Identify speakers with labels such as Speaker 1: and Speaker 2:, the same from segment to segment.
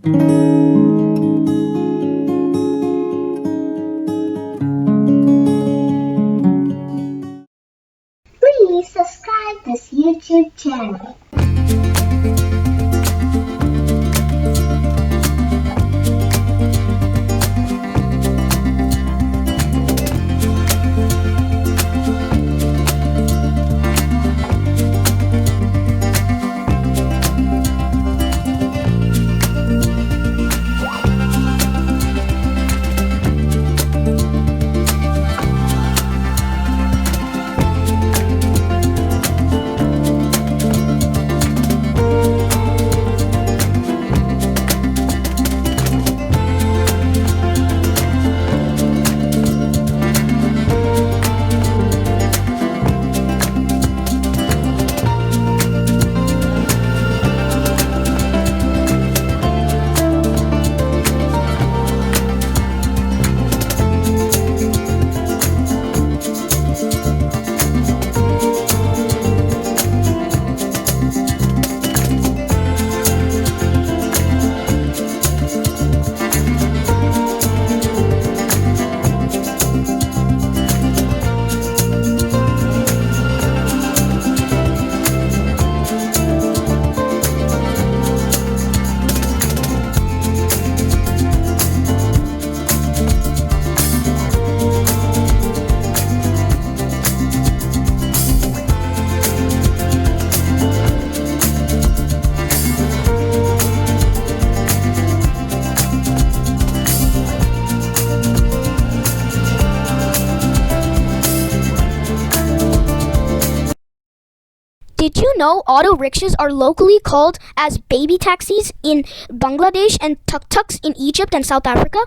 Speaker 1: Please subscribe this YouTube channel.
Speaker 2: Did you know auto rickshaws are locally called as baby taxis in Bangladesh and tuk-tuks in Egypt and South Africa?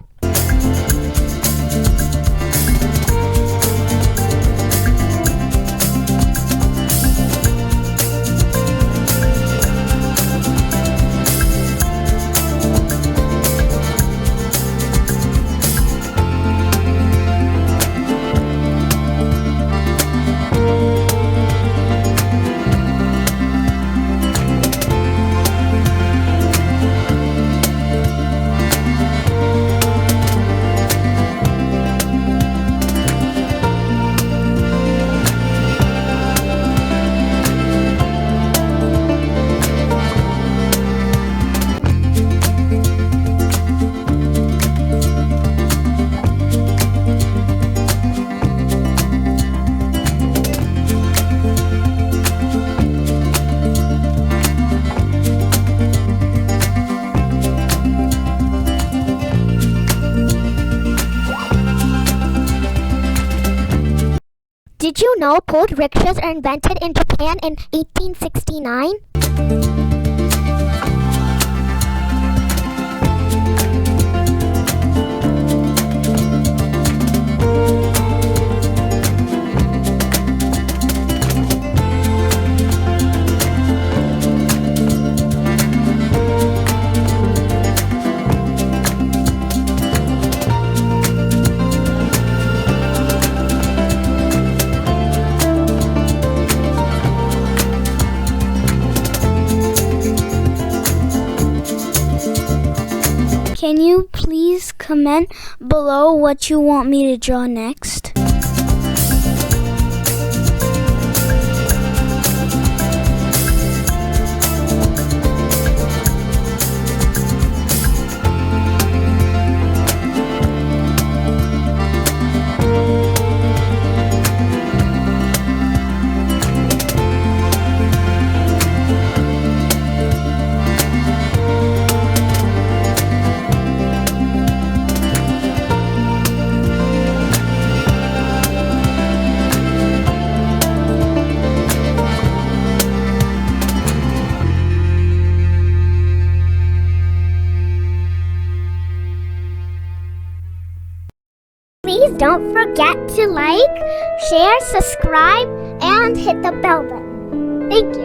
Speaker 2: Did you know pulled rickshaws are invented in Japan in 1869? Can you please comment below what you want me to draw next? Please don't forget to like, share, subscribe, and hit the bell button. Thank you.